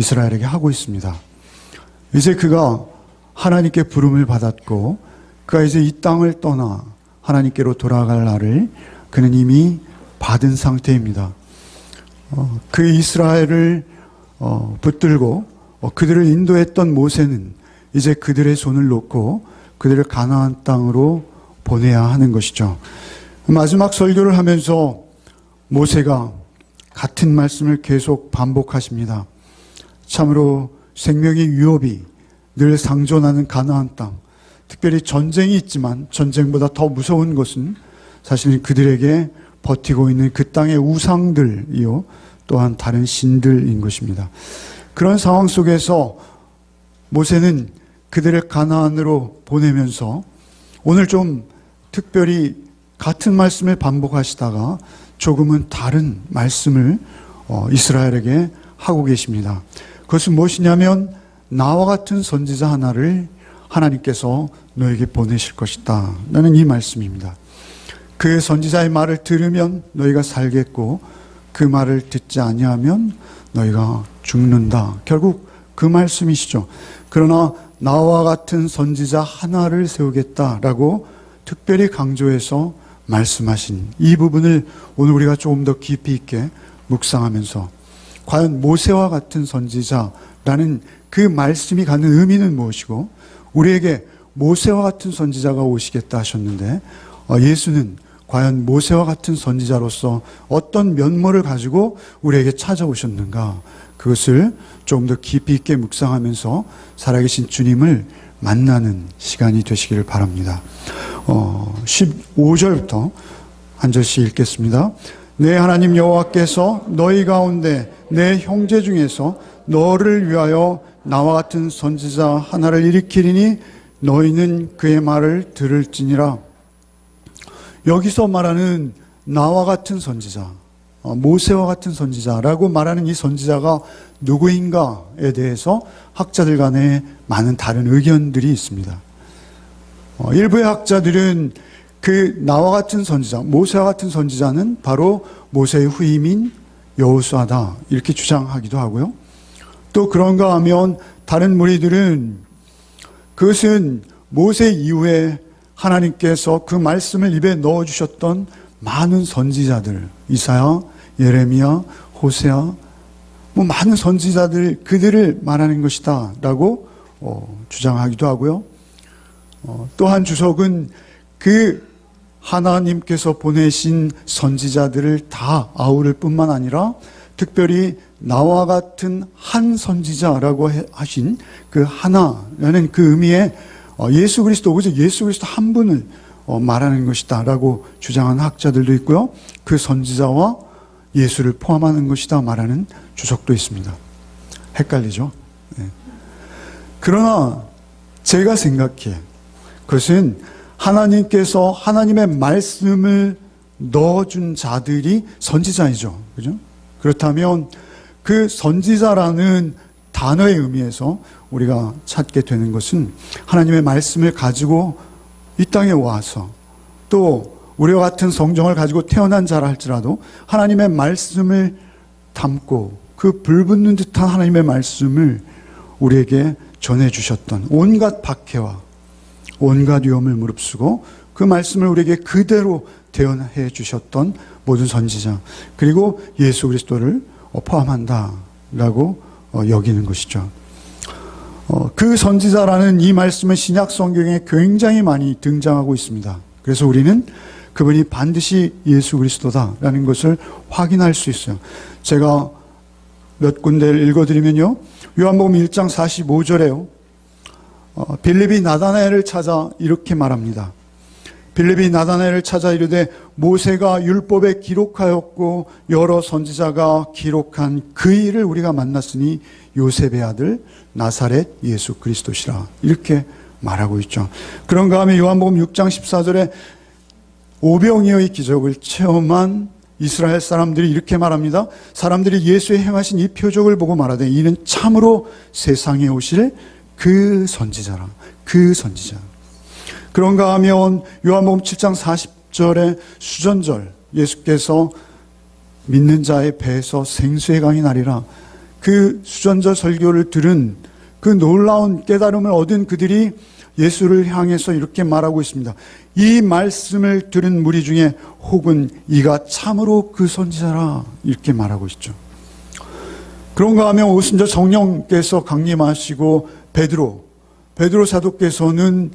이스라엘에게 하고 있습니다. 이제 그가 하나님께 부름을 받았고 그가 이제 이 땅을 떠나 하나님께로 돌아갈 날을 그는 이미 받은 상태입니다. 그 이스라엘을 붙들고 그들을 인도했던 모세는 이제 그들의 손을 놓고 그들을 가나안 땅으로 보내야 하는 것이죠. 마지막 설교를 하면서 모세가 같은 말씀을 계속 반복하십니다. 참으로 생명의 위협이 늘 상존하는 가나안 땅, 특별히 전쟁이 있지만 전쟁보다 더 무서운 것은 사실 그들에게 버티고 있는 그 땅의 우상들이요 또한 다른 신들인 것입니다. 그런 상황 속에서 모세는 그들을 가나안으로 보내면서 오늘 좀 특별히 같은 말씀을 반복하시다가 조금은 다른 말씀을 이스라엘에게 하고 계십니다. 그것은 무엇이냐면 나와 같은 선지자 하나를 하나님께서 너에게 보내실 것이다 라는 이 말씀입니다. 그 선지자의 말을 들으면 너희가 살겠고 그 말을 듣지 아니하면 너희가 죽는다. 결국 그 말씀이시죠. 그러나 나와 같은 선지자 하나를 세우겠다라고 특별히 강조해서 말씀하신 이 부분을 오늘 우리가 조금 더 깊이 있게 묵상하면서 과연 모세와 같은 선지자라는 그 말씀이 갖는 의미는 무엇이고 우리에게 모세와 같은 선지자가 오시겠다 하셨는데 예수는 과연 모세와 같은 선지자로서 어떤 면모를 가지고 우리에게 찾아오셨는가, 그것을 조금 더 깊이 있게 묵상하면서 살아계신 주님을 만나는 시간이 되시기를 바랍니다. 15절부터 한 절씩 읽겠습니다. 내 하나님 여호와께서 너희 가운데 내 형제 중에서 너를 위하여 나와 같은 선지자 하나를 일으키리니 너희는 그의 말을 들을지니라. 여기서 말하는 나와 같은 선지자, 모세와 같은 선지자라고 말하는 이 선지자가 누구인가에 대해서 학자들 간에 많은 다른 의견들이 있습니다. 일부의 학자들은 그 나와 같은 선지자, 모세와 같은 선지자는 바로 모세의 후임인 여호수아다 이렇게 주장하기도 하고요. 또 그런가 하면 다른 무리들은 그것은 모세 이후에 하나님께서 그 말씀을 입에 넣어주셨던 많은 선지자들, 이사야, 예레미야, 호세아, 많은 선지자들, 그들을 말하는 것이다 라고 주장하기도 하고요. 또한 주석은 그 하나님께서 보내신 선지자들을 다 아우를 뿐만 아니라 특별히 나와 같은 한 선지자라고 하신 그 하나라는 그 의미에 예수 그리스도, 그죠? 예수 그리스도 한 분을 말하는 것이다 라고 주장하는 학자들도 있고요. 그 선지자와 예수를 포함하는 것이다 말하는 주석도 있습니다. 헷갈리죠? 네. 그러나 제가 생각해 그것은 하나님께서 하나님의 말씀을 넣어준 자들이 선지자이죠. 그죠? 그렇다면 그 선지자라는 단어의 의미에서 우리가 찾게 되는 것은 하나님의 말씀을 가지고 이 땅에 와서 또 우리와 같은 성정을 가지고 태어난 자라 할지라도 하나님의 말씀을 담고 그 불붙는 듯한 하나님의 말씀을 우리에게 전해주셨던 온갖 박해와 온갖 위험을 무릅쓰고 그 말씀을 우리에게 그대로 대언해 주셨던 모든 선지자, 그리고 예수 그리스도를 포함한다라고 여기는 것이죠. 그 선지자라는 이 말씀은 신약 성경에 굉장히 많이 등장하고 있습니다. 그래서 우리는 그분이 반드시 예수 그리스도다라는 것을 확인할 수 있어요. 제가 몇 군데를 읽어드리면요. 요한복음 1장 45절에요. 빌립이 나다나엘을 찾아 이렇게 말합니다. 빌립이 나다나엘을 찾아 이르되 모세가 율법에 기록하였고 여러 선지자가 기록한 그 일을 우리가 만났으니 요셉의 아들 나사렛 예수 그리스도시라 이렇게 말하고 있죠. 그런가 하면 요한복음 6장 14절에 오병이어의 기적을 체험한 이스라엘 사람들이 이렇게 말합니다. 사람들이 예수의 행하신 이 표적을 보고 말하되 이는 참으로 세상에 오실 그 선지자라. 그 선지자. 그런가 하면 요한복음 7장 40절에 수전절 예수께서 믿는 자의 배에서 생수의 강이 나리라. 그 수전자 설교를 들은 그 놀라운 깨달음을 얻은 그들이 예수를 향해서 이렇게 말하고 있습니다. 이 말씀을 들은 무리 중에 혹은 이가 참으로 그 선지자라 이렇게 말하고 있죠. 그런가 하면 오순절 성령께서 강림하시고 베드로 사도께서는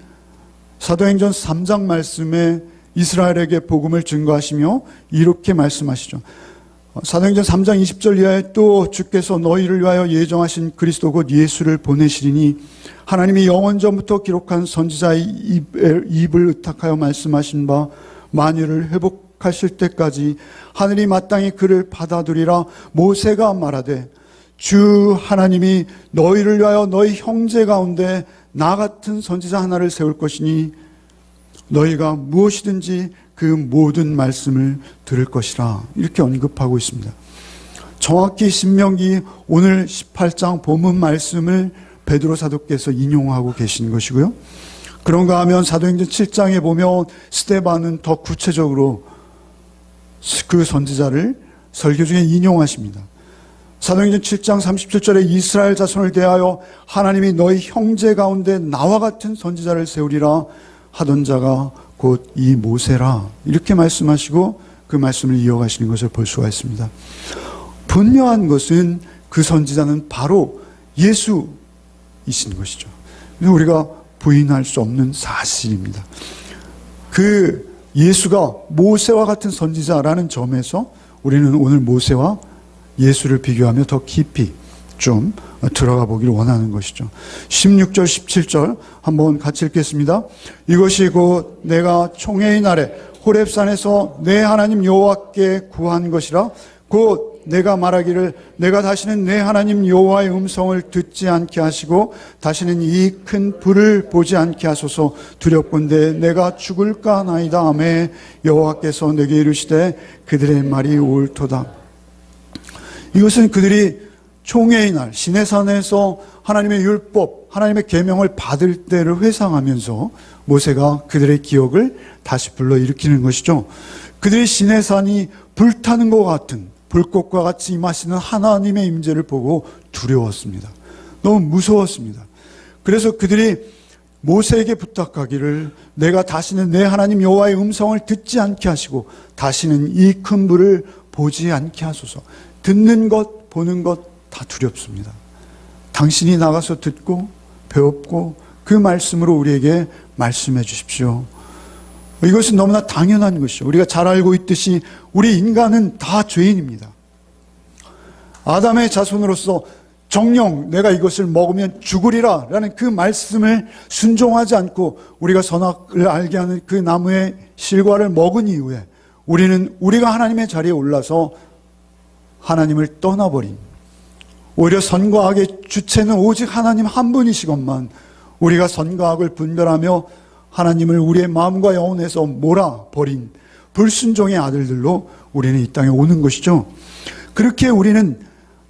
사도행전 3장 말씀에 이스라엘에게 복음을 증거하시며 이렇게 말씀하시죠. 사도행전 3장 20절 이하에 또 주께서 너희를 위하여 예정하신 그리스도 곧 예수를 보내시리니 하나님이 영원 전부터 기록한 선지자의 입을 의탁하여 말씀하신 바 만유를 회복하실 때까지 하늘이 마땅히 그를 받아들이라. 모세가 말하되 주 하나님이 너희를 위하여 너희 형제 가운데 나 같은 선지자 하나를 세울 것이니 너희가 무엇이든지 그 모든 말씀을 들을 것이라 이렇게 언급하고 있습니다. 정확히 신명기 오늘 18장 본문 말씀을 베드로 사도께서 인용하고 계신 것이고요. 그런가 하면 사도행전 7장에 보면 스데반은 더 구체적으로 그 선지자를 설교 중에 인용하십니다. 사도행전 7장 37절에 이스라엘 자손을 대하여 하나님이 너희 형제 가운데 나와 같은 선지자를 세우리라 하던 자가 곧 이 모세라 이렇게 말씀하시고 그 말씀을 이어가시는 것을 볼 수가 있습니다. 분명한 것은 그 선지자는 바로 예수이신 것이죠. 우리가 부인할 수 없는 사실입니다. 그 예수가 모세와 같은 선지자라는 점에서 우리는 오늘 모세와 예수를 비교하며 더 깊이 좀 들어가 보기를 원하는 것이죠. 16절 17절 한번 같이 읽겠습니다. 이것이 곧 내가 총회의 날에 호렙산에서 내 하나님 여호와께 구한 것이라. 곧 내가 말하기를 내가 다시는 내 하나님 여호와의 음성을 듣지 않게 하시고 다시는 이 큰 불을 보지 않게 하소서. 두렵건대 내가 죽을까 하나이다 하매 여호와께서 내게 이르시되 그들의 말이 옳도다. 이것은 그들이 총회의 날 시내산에서 하나님의 율법, 하나님의 계명을 받을 때를 회상하면서 모세가 그들의 기억을 다시 불러일으키는 것이죠. 그들의 시내산이 불타는 것 같은 불꽃과 같이 임하시는 하나님의 임재를 보고 두려웠습니다. 너무 무서웠습니다. 그래서 그들이 모세에게 부탁하기를 내가 다시는 내 하나님 여호와의 음성을 듣지 않게 하시고 다시는 이 큰 불을 보지 않게 하소서. 듣는 것, 보는 것 다 두렵습니다. 당신이 나가서 듣고 배웠고 그 말씀으로 우리에게 말씀해 주십시오. 이것은 너무나 당연한 것이죠. 우리가 잘 알고 있듯이 우리 인간은 다 죄인입니다. 아담의 자손으로서 정령 내가 이것을 먹으면 죽으리라 라는 그 말씀을 순종하지 않고 우리가 선악을 알게 하는 그 나무의 실과를 먹은 이후에 우리가 하나님의 자리에 올라서 하나님을 떠나버린, 오히려 선과 악의 주체는 오직 하나님 한 분이시건만 우리가 선과 악을 분별하며 하나님을 우리의 마음과 영혼에서 몰아버린 불순종의 아들들로 우리는 이 땅에 오는 것이죠. 그렇게 우리는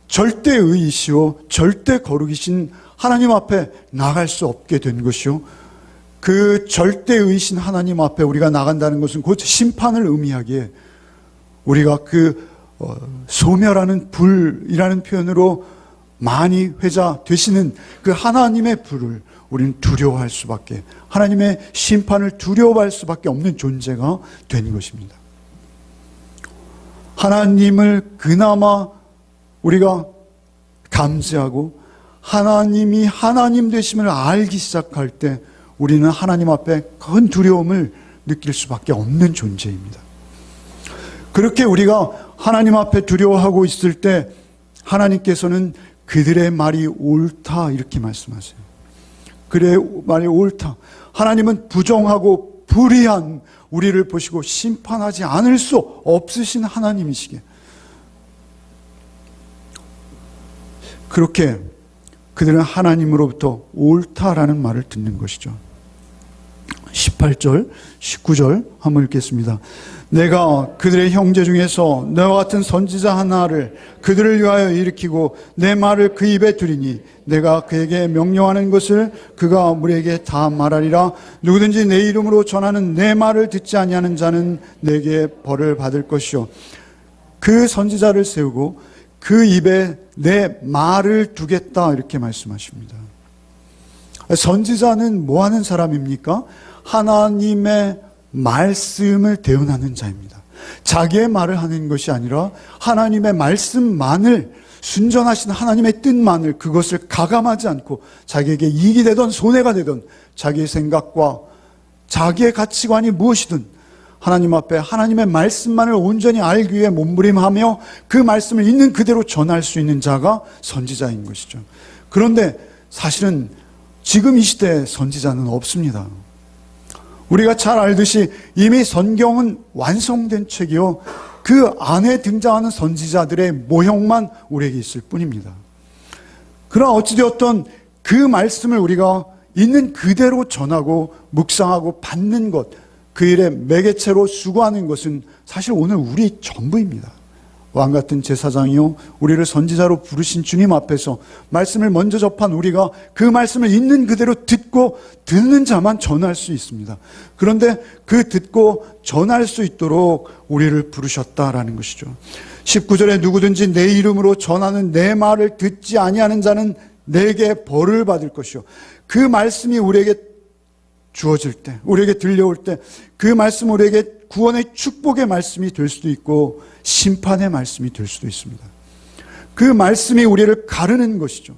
절대의이시오 절대 거룩이신 하나님 앞에 나갈 수 없게 된 것이요. 그 절대의이신 하나님 앞에 우리가 나간다는 것은 곧 심판을 의미하기에 우리가 그 소멸하는 불이라는 표현으로 많이 회자 되시는 그 하나님의 불을 우리는 두려워할 수밖에, 하나님의 심판을 두려워할 수밖에 없는 존재가 된 것입니다. 하나님을 그나마 우리가 감지하고 하나님이 하나님 되심을 알기 시작할 때 우리는 하나님 앞에 큰 두려움을 느낄 수밖에 없는 존재입니다. 그렇게 우리가 하나님 앞에 두려워하고 있을 때 하나님께서는 그들의 말이 옳다 이렇게 말씀하세요. 그들의 말이 옳다. 하나님은 부정하고 불의한 우리를 보시고 심판하지 않을 수 없으신 하나님이시기에 그렇게 그들은 하나님으로부터 옳다라는 말을 듣는 것이죠. 18절, 19절 한번 읽겠습니다. 내가 그들의 형제 중에서 너와 같은 선지자 하나를 그들을 위하여 일으키고 내 말을 그 입에 두리니 내가 그에게 명령하는 것을 그가 우리에게 다 말하리라. 누구든지 내 이름으로 전하는 내 말을 듣지 아니하는 자는 내게 벌을 받을 것이요. 그 선지자를 세우고 그 입에 내 말을 두겠다 이렇게 말씀하십니다. 선지자는 뭐 하는 사람입니까? 하나님의 말씀을 대언하는 자입니다. 자기의 말을 하는 것이 아니라 하나님의 말씀만을, 순전하신 하나님의 뜻만을, 그것을 가감하지 않고 자기에게 이익이 되든 손해가 되든 자기의 생각과 자기의 가치관이 무엇이든 하나님 앞에 하나님의 말씀만을 온전히 알기 위해 몸부림하며 그 말씀을 있는 그대로 전할 수 있는 자가 선지자인 것이죠. 그런데 사실은 지금 이 시대에 선지자는 없습니다. 우리가 잘 알듯이 이미 성경은 완성된 책이요, 그 안에 등장하는 선지자들의 모형만 우리에게 있을 뿐입니다. 그러나 어찌되었든 그 말씀을 우리가 있는 그대로 전하고 묵상하고 받는 것, 그 일에 매개체로 수고하는 것은 사실 오늘 우리 전부입니다. 왕같은 제사장이요, 우리를 선지자로 부르신 주님 앞에서 말씀을 먼저 접한 우리가 그 말씀을 있는 그대로 듣고 듣는 자만 전할 수 있습니다. 그런데 그 듣고 전할 수 있도록 우리를 부르셨다라는 것이죠. 19절에 누구든지 내 이름으로 전하는 내 말을 듣지 아니하는 자는 내게 벌을 받을 것이요. 그 말씀이 우리에게 주어질 때, 우리에게 들려올 때 그 말씀 우리에게 구원의 축복의 말씀이 될 수도 있고 심판의 말씀이 될 수도 있습니다. 그 말씀이 우리를 가르는 것이죠.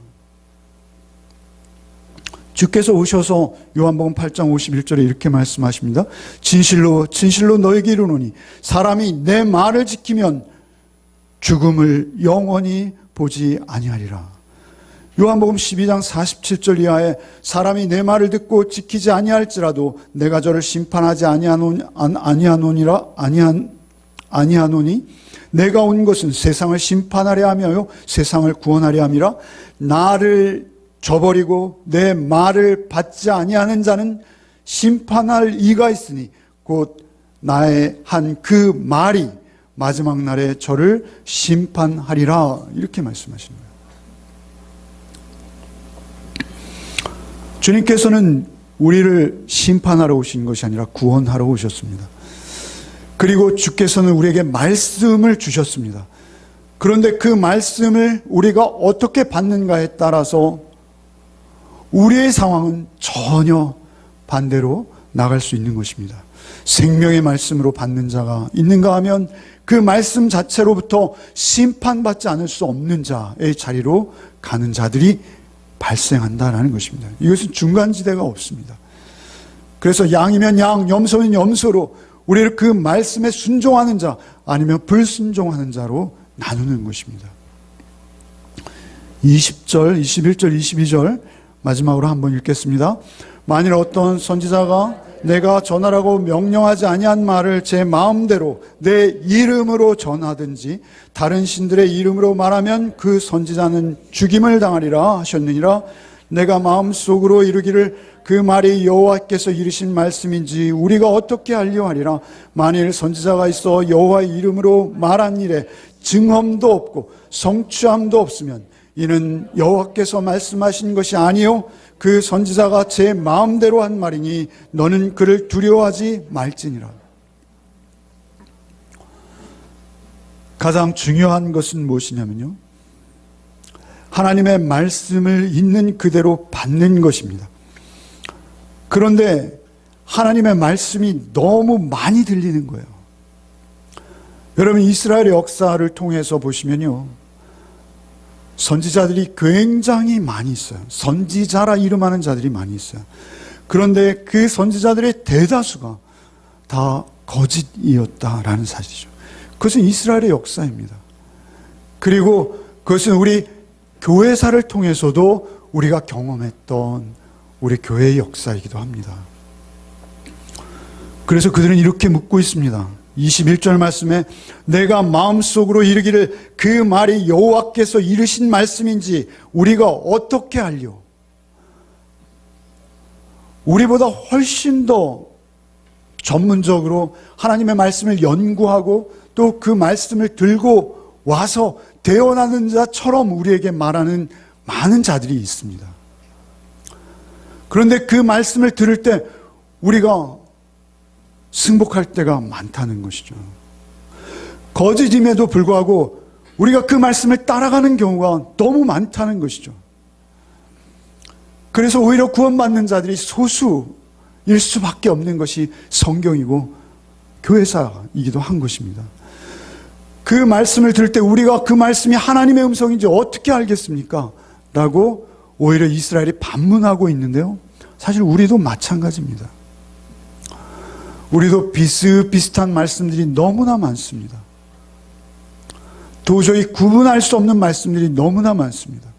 주께서 오셔서 요한복음 8장 51절에 이렇게 말씀하십니다. 진실로 진실로 너에게 이르노니 사람이 내 말을 지키면 죽음을 영원히 보지 아니하리라. 요한복음 12장 47절 이하에 사람이 내 말을 듣고 지키지 아니할지라도 내가 저를 심판하지 아니하노니 내가 온 것은 세상을 심판하려 하며요 세상을 구원하려 함이라. 나를 저버리고 내 말을 받지 아니하는 자는 심판할 이가 있으니 곧 나의 한 그 말이 마지막 날에 저를 심판하리라. 이렇게 말씀하십니다. 주님께서는 우리를 심판하러 오신 것이 아니라 구원하러 오셨습니다. 그리고 주께서는 우리에게 말씀을 주셨습니다. 그런데 그 말씀을 우리가 어떻게 받는가에 따라서 우리의 상황은 전혀 반대로 나갈 수 있는 것입니다. 생명의 말씀으로 받는 자가 있는가 하면 그 말씀 자체로부터 심판받지 않을 수 없는 자의 자리로 가는 자들이 발생한다는 것입니다. 이것은 중간지대가 없습니다. 그래서 양이면 양, 염소면 염소로 우리를 그 말씀에 순종하는 자 아니면 불순종하는 자로 나누는 것입니다. 20절, 21절, 22절 마지막으로 한번 읽겠습니다. 만일 어떤 선지자가 내가 전하라고 명령하지 아니한 말을 제 마음대로 내 이름으로 전하든지 다른 신들의 이름으로 말하면 그 선지자는 죽임을 당하리라 하셨느니라. 내가 마음속으로 이르기를 그 말이 여호와께서 이르신 말씀인지 우리가 어떻게 알려 하리라. 만일 선지자가 있어 여호와의 이름으로 말한 일에 증언도 없고 성취함도 없으면 이는 여호와께서 말씀하신 것이 아니요 그 선지자가 제 마음대로 한 말이니 너는 그를 두려워하지 말지니라. 가장 중요한 것은 무엇이냐면요, 하나님의 말씀을 있는 그대로 받는 것입니다. 그런데 하나님의 말씀이 너무 많이 들리는 거예요. 여러분, 이스라엘의 역사를 통해서 보시면요, 선지자들이 굉장히 많이 있어요. 선지자라 이름하는 자들이 많이 있어요. 그런데 그 선지자들의 대다수가 다 거짓이었다라는 사실이죠. 그것은 이스라엘의 역사입니다. 그리고 그것은 우리 교회사를 통해서도 우리가 경험했던 우리 교회의 역사이기도 합니다. 그래서 그들은 이렇게 묻고 있습니다. 21절 말씀에 내가 마음속으로 이르기를 그 말이 여호와께서 이르신 말씀인지 우리가 어떻게 알려? 우리보다 훨씬 더 전문적으로 하나님의 말씀을 연구하고 또 그 말씀을 들고 와서 대언하는 자처럼 우리에게 말하는 많은 자들이 있습니다. 그런데 그 말씀을 들을 때 우리가 승복할 때가 많다는 것이죠. 거짓임에도 불구하고 우리가 그 말씀을 따라가는 경우가 너무 많다는 것이죠. 그래서 오히려 구원받는 자들이 소수일 수밖에 없는 것이 성경이고 교회사이기도 한 것입니다. 그 말씀을 들을 때 우리가 그 말씀이 하나님의 음성인지 어떻게 알겠습니까? 라고 오히려 이스라엘이 반문하고 있는데요. 사실 우리도 마찬가지입니다. 우리도 비슷비슷한 말씀들이 너무나 많습니다. 도저히 구분할 수 없는 말씀들이 너무나 많습니다.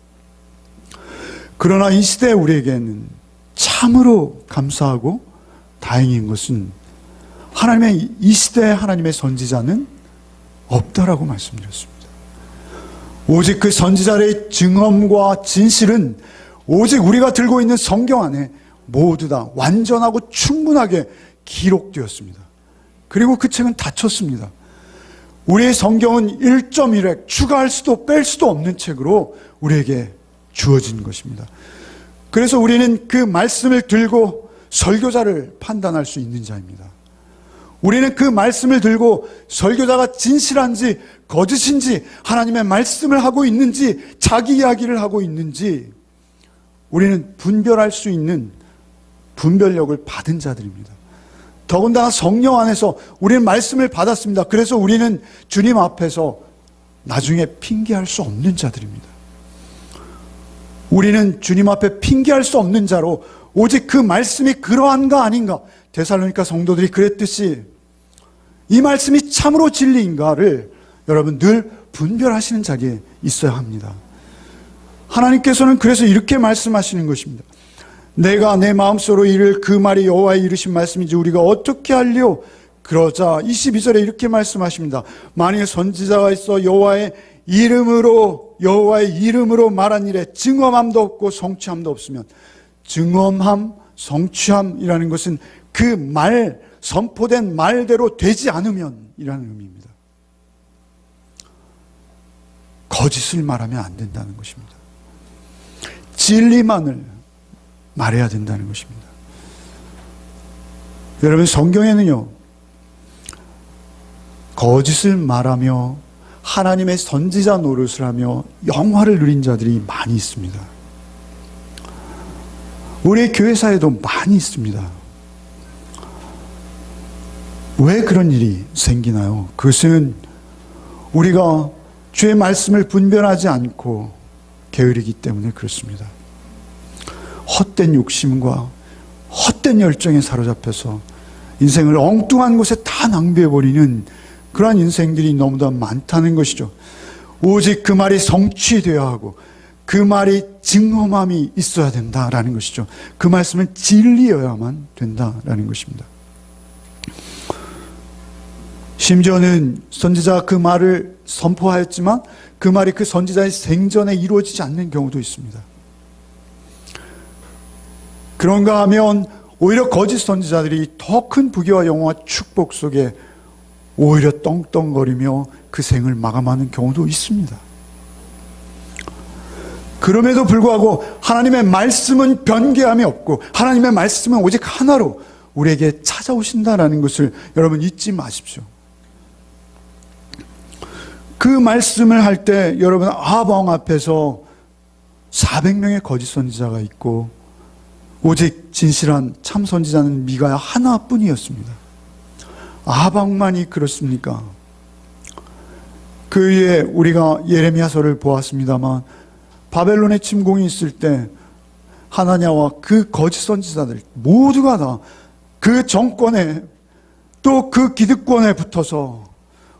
그러나 이 시대에 우리에게는 참으로 감사하고 다행인 것은 이 시대에 하나님의 선지자는 없다라고 말씀드렸습니다. 오직 그 선지자의 증언과 진실은 오직 우리가 들고 있는 성경 안에 모두 다 완전하고 충분하게 기록되었습니다. 그리고 그 책은 닫혔습니다. 우리의 성경은 1.1획 추가할 수도 뺄 수도 없는 책으로 우리에게 주어진 것입니다. 그래서 우리는 그 말씀을 들고 설교자를 판단할 수 있는 자입니다. 우리는 그 말씀을 들고 설교자가 진실한지 거짓인지 하나님의 말씀을 하고 있는지 자기 이야기를 하고 있는지 우리는 분별할 수 있는 분별력을 받은 자들입니다. 더군다나 성령 안에서 우리는 말씀을 받았습니다. 그래서 우리는 주님 앞에서 나중에 핑계할 수 없는 자들입니다. 우리는 주님 앞에 핑계할 수 없는 자로 오직 그 말씀이 그러한가 아닌가, 데살로니가 성도들이 그랬듯이 이 말씀이 참으로 진리인가를 여러분 늘 분별하시는 자리에 있어야 합니다. 하나님께서는 그래서 이렇게 말씀하시는 것입니다. 내가 내 마음속으로 이를 그 말이 여호와의 이르신 말씀인지 우리가 어떻게 알리오? 그러자 22절에 이렇게 말씀하십니다. 만일 선지자가 있어 여호와의 이름으로 말한 일에 증언함도 없고 성취함도 없으면, 증언함, 성취함이라는 것은 그 선포된 말대로 되지 않으면 이라는 의미입니다. 거짓을 말하면 안 된다는 것입니다. 진리만을 말해야 된다는 것입니다. 여러분, 성경에는요, 거짓을 말하며 하나님의 선지자 노릇을 하며 영화를 누린 자들이 많이 있습니다. 우리 교회사에도 많이 있습니다. 왜 그런 일이 생기나요? 그것은 우리가 주의 말씀을 분별하지 않고 게으르기 때문에 그렇습니다. 헛된 욕심과 헛된 열정에 사로잡혀서 인생을 엉뚱한 곳에 다 낭비해버리는 그러한 인생들이 너무나 많다는 것이죠. 오직 그 말이 성취되어야 하고 그 말이 증언함이 있어야 된다라는 것이죠. 그 말씀은 진리여야만 된다라는 것입니다. 심지어는 선지자가 그 말을 선포하였지만 그 말이 그 선지자의 생전에 이루어지지 않는 경우도 있습니다. 그런가 하면 오히려 거짓 선지자들이 더 큰 부귀와 영화와 축복 속에 오히려 떵떵거리며 그 생을 마감하는 경우도 있습니다. 그럼에도 불구하고 하나님의 말씀은 변개함이 없고 하나님의 말씀은 오직 하나로 우리에게 찾아오신다는 것을 여러분 잊지 마십시오. 그 말씀을 할 때 여러분 아방 앞에서 400명의 거짓 선지자가 있고 오직 진실한 참 선지자는 미가야 하나뿐이었습니다. 아방만이 그렇습니까? 그 위에 우리가 예레미야서를 보았습니다만 바벨론의 침공이 있을 때 하나냐와 그 거짓 선지자들 모두가 다 그 정권에 또 그 기득권에 붙어서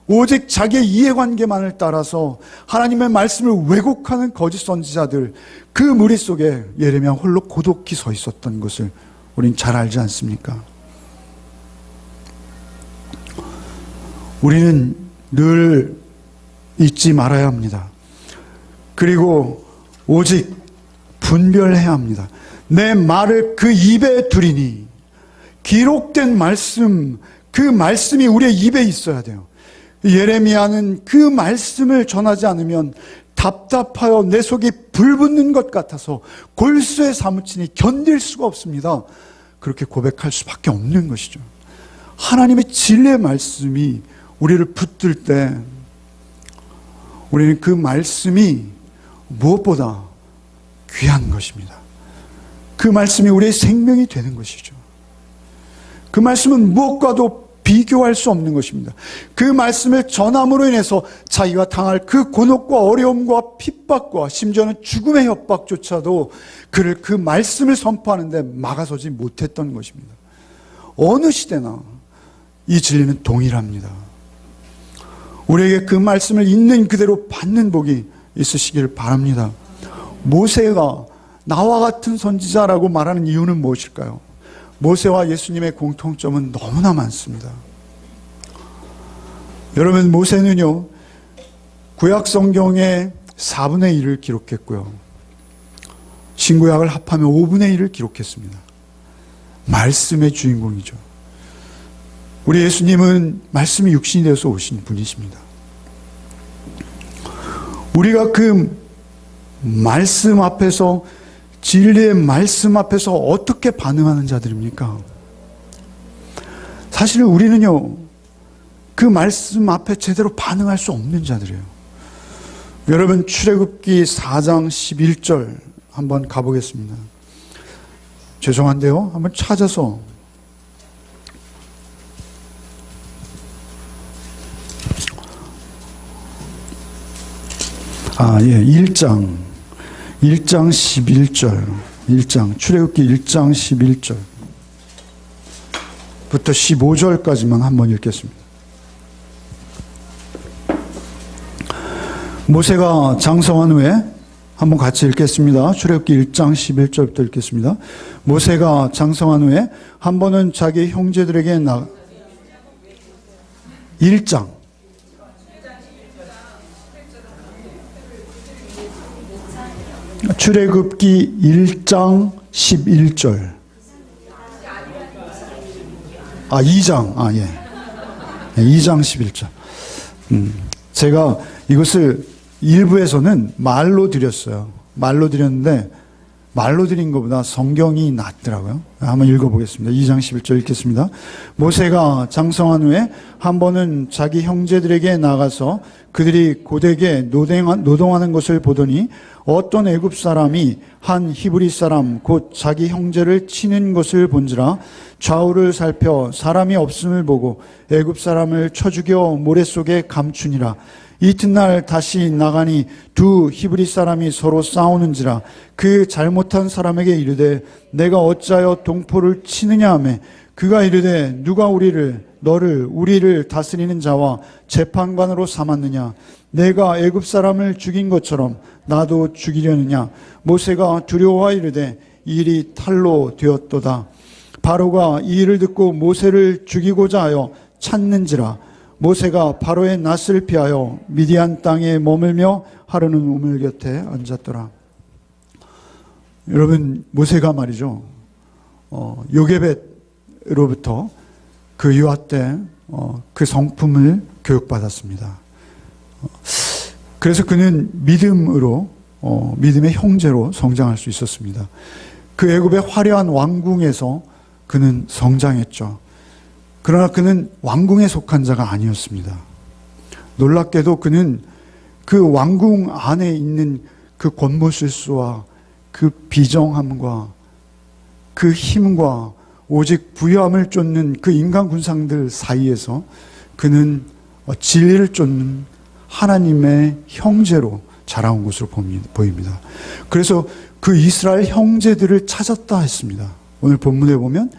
오직 자기의 이해관계만을 따라서 하나님의 말씀을 왜곡하는 거짓 선지자들, 그 무리 속에 예레미야 홀로 고독히 서 있었던 것을 우린 잘 알지 않습니까? 우리는 늘 잊지 말아야 합니다. 그리고 오직 분별해야 합니다. 내 말을 그 입에 두리니, 기록된 말씀, 그 말씀이 우리의 입에 있어야 돼요. 예레미야는 그 말씀을 전하지 않으면 답답하여 내 속이 불붙는 것 같아서 골수에 사무치니 견딜 수가 없습니다. 그렇게 고백할 수밖에 없는 것이죠. 하나님의 진리의 말씀이 우리를 붙들 때 우리는 그 말씀이 무엇보다 귀한 것입니다. 그 말씀이 우리의 생명이 되는 것이죠. 그 말씀은 무엇과도 비교할 수 없는 것입니다. 그 말씀을 전함으로 인해서 자기가 당할 그 곤혹과 어려움과 핍박과 심지어는 죽음의 협박조차도 그를 그 말씀을 선포하는데 막아서지 못했던 것입니다. 어느 시대나 이 진리는 동일합니다. 우리에게 그 말씀을 있는 그대로 받는 복이 있으시길 바랍니다. 모세가 나와 같은 선지자라고 말하는 이유는 무엇일까요? 모세와 예수님의 공통점은 너무나 많습니다. 여러분, 모세는요, 구약 성경의 4분의 1을 기록했고요. 신구약을 합하면 5분의 1을 기록했습니다. 말씀의 주인공이죠. 우리 예수님은 말씀이 육신이 되어서 오신 분이십니다. 우리가 그 말씀 앞에서, 진리의 말씀 앞에서 어떻게 반응하는 자들입니까? 사실 우리는요, 그 말씀 앞에 제대로 반응할 수 없는 자들이에요. 여러분, 출애굽기 4장 11절 한번 가보겠습니다. 죄송한데요, 한번 찾아서 예, 1장 11절, 출애굽기 1장 11절부터 15절까지만 한번 읽겠습니다. 모세가 장성한 후에, 한번 같이 읽겠습니다. 출애굽기 1장 11절부터 읽겠습니다. 모세가 장성한 후에 한 번은 자기 형제들에게 1장 출애굽기 1장 11절. 2장. 예. 2장 11절. 제가 이것을 일부에서는 말로 드렸어요. 말로 드렸는데, 말로 드린 것보다 성경이 낫더라고요. 한번 읽어보겠습니다. 2장 11절 읽겠습니다. 모세가 장성한 후에 한 번은 자기 형제들에게 나가서 그들이 고되게 노동하는 것을 보더니 어떤 애굽 사람이 한 히브리 사람 곧 자기 형제를 치는 것을 본지라 좌우를 살펴 사람이 없음을 보고 애굽 사람을 쳐 죽여 모래 속에 감추니라. 이튿날 다시 나가니 두 히브리 사람이 서로 싸우는지라. 그 잘못한 사람에게 이르되 내가 어찌하여 동포를 치느냐 하매 그가 이르되 누가 우리를 다스리는 자와 재판관으로 삼았느냐. 내가 애굽 사람을 죽인 것처럼 나도 죽이려느냐. 모세가 두려워하 이르되 이 일이 탈로 되었도다. 바로가 이 일을 듣고 모세를 죽이고자 하여 찾는지라. 모세가 바로의 낯을 피하여 미디안 땅에 머물며 하루는 우물 곁에 앉았더라. 여러분, 모세가 말이죠, 요게벳으로부터 그 유아 때 그 성품을 교육받았습니다. 그래서 그는 믿음으로 믿음의 형제로 성장할 수 있었습니다. 그 애굽의 화려한 왕궁에서 그는 성장했죠. 그러나 그는 왕궁에 속한 자가 아니었습니다. 놀랍게도 그는 그 왕궁 안에 있는 그 권모술수와 그 비정함과 그 힘과 오직 부유함을 쫓는 그 인간 군상들 사이에서 그는 진리를 쫓는 하나님의 형제로 자라온 것으로 보입니다. 그래서 그 이스라엘 형제들을 찾았다 했습니다. 오늘 본문에 보면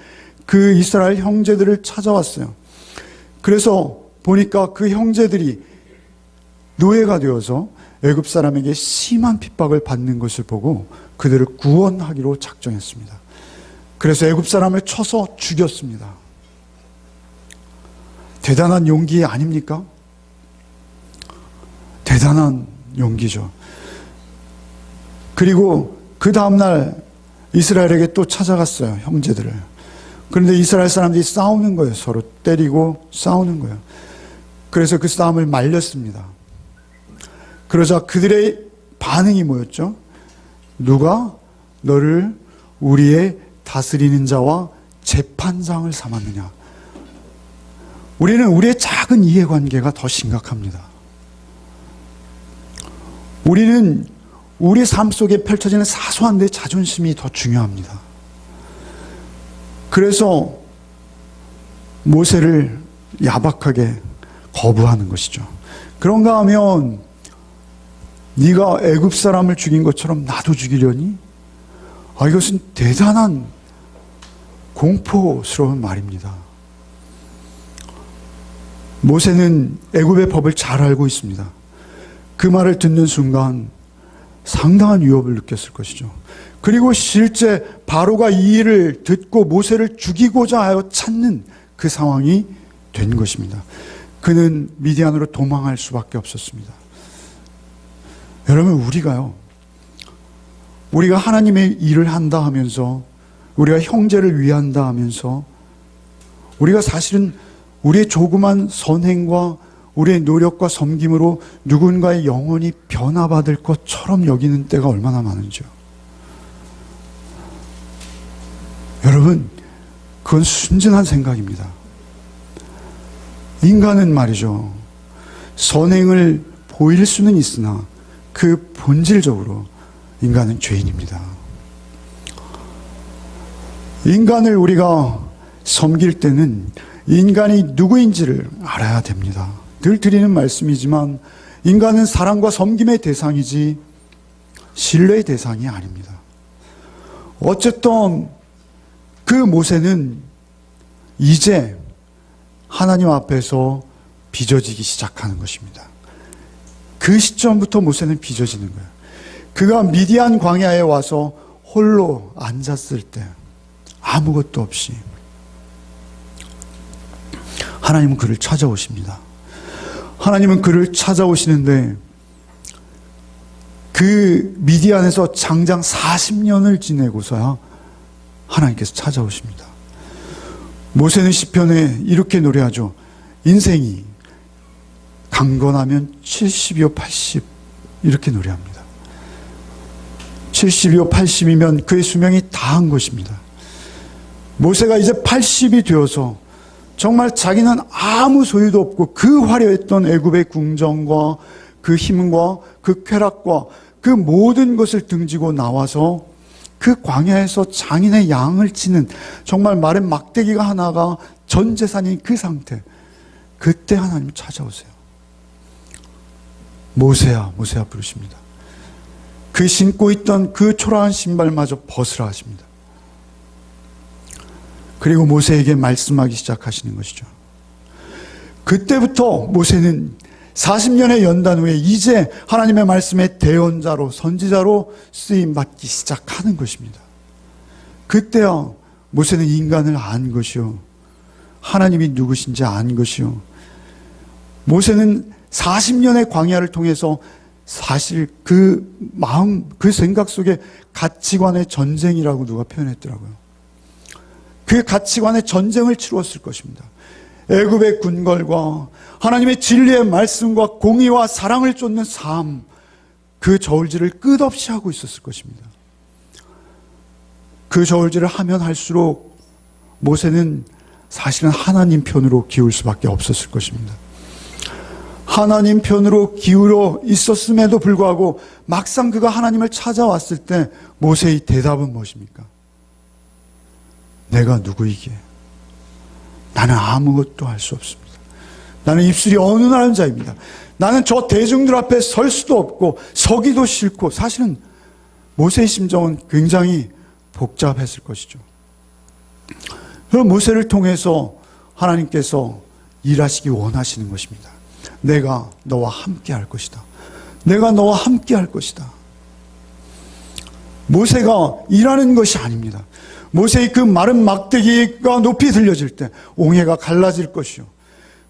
그 이스라엘 형제들을 찾아왔어요. 그래서 보니까 그 형제들이 노예가 되어서 애굽 사람에게 심한 핍박을 받는 것을 보고 그들을 구원하기로 작정했습니다. 그래서 애굽 사람을 쳐서 죽였습니다. 대단한 용기 아닙니까? 대단한 용기죠. 그리고 그 다음날 이스라엘에게 또 찾아갔어요, 형제들을. 그런데 이스라엘 사람들이 싸우는 거예요. 서로 때리고 싸우는 거예요. 그래서 그 싸움을 말렸습니다. 그러자 그들의 반응이 뭐였죠? 누가 너를 우리의 다스리는 자와 재판장을 삼았느냐. 우리는 우리의 작은 이해관계가 더 심각합니다. 우리는 우리 삶 속에 펼쳐지는 사소한 내 자존심이 더 중요합니다. 그래서 모세를 야박하게 거부하는 것이죠. 그런가 하면 네가 애굽 사람을 죽인 것처럼 나도 죽이려니? 이것은 대단한 공포스러운 말입니다. 모세는 애굽의 법을 잘 알고 있습니다. 그 말을 듣는 순간 상당한 위협을 느꼈을 것이죠. 그리고 실제 바로가 이 일을 듣고 모세를 죽이고자 하여 찾는 그 상황이 된 것입니다. 그는 미디안으로 도망할 수밖에 없었습니다. 여러분, 우리가 하나님의 일을 한다 하면서, 우리가 형제를 위한다 하면서, 우리가 사실은 우리의 조그만 선행과 우리의 노력과 섬김으로 누군가의 영혼이 변화받을 것처럼 여기는 때가 얼마나 많은지요. 여러분, 그건 순진한 생각입니다. 인간은 말이죠, 선행을 보일 수는 있으나 그 본질적으로 인간은 죄인입니다. 인간을 우리가 섬길 때는 인간이 누구인지를 알아야 됩니다. 늘 드리는 말씀이지만 인간은 사랑과 섬김의 대상이지 신뢰의 대상이 아닙니다. 어쨌든 그 모세는 이제 하나님 앞에서 빚어지기 시작하는 것입니다. 그 시점부터 모세는 빚어지는 거예요. 그가 미디안 광야에 와서 홀로 앉았을 때 아무것도 없이 하나님은 그를 찾아오십니다. 하나님은 그를 찾아오시는데 그 미디안에서 장장 40년을 지내고서야 하나님께서 찾아오십니다. 모세는 시편에 이렇게 노래하죠. 인생이 강건하면 70이요 80 이렇게 노래합니다. 70이요 80이면 그의 수명이 다한 것입니다. 모세가 이제 80이 되어서 정말 자기는 아무 소유도 없고 그 화려했던 애굽의 궁정과 그 힘과 그 쾌락과 그 모든 것을 등지고 나와서 그 광야에서 장인의 양을 치는 정말 마른 막대기가 하나가 전 재산인 그 상태. 그때 하나님 찾아오세요. 모세야, 모세야 부르십니다. 그 신고 있던 그 초라한 신발마저 벗으라 하십니다. 그리고 모세에게 말씀하기 시작하시는 것이죠. 그때부터 모세는 40년의 연단 후에 이제 하나님의 말씀의 대언자로, 선지자로 쓰임받기 시작하는 것입니다. 그때야 모세는 인간을 안 것이요, 하나님이 누구신지 안 것이요, 모세는 40년의 광야를 통해서 사실 그 마음, 그 생각 속에 가치관의 전쟁이라고 누가 표현했더라고요. 그 가치관의 전쟁을 치루었을 것입니다. 애굽의 군걸과 하나님의 진리의 말씀과 공의와 사랑을 쫓는 삶, 그 저울질을 끝없이 하고 있었을 것입니다. 그 저울질을 하면 할수록 모세는 사실은 하나님 편으로 기울 수밖에 없었을 것입니다. 하나님 편으로 기울어 있었음에도 불구하고 막상 그가 하나님을 찾아왔을 때 모세의 대답은 무엇입니까? 내가 누구이기에? 나는 아무것도 할 수 없습니다. 나는 입술이 어느 나라는 자입니다. 나는 저 대중들 앞에 설 수도 없고 서기도 싫고. 사실은 모세의 심정은 굉장히 복잡했을 것이죠. 그 모세를 통해서 하나님께서 일하시기 원하시는 것입니다. 내가 너와 함께 할 것이다. 내가 너와 함께 할 것이다. 모세가 일하는 것이 아닙니다. 모세의 그 마른 막대기가 높이 들려질 때 옹해가 갈라질 것이요,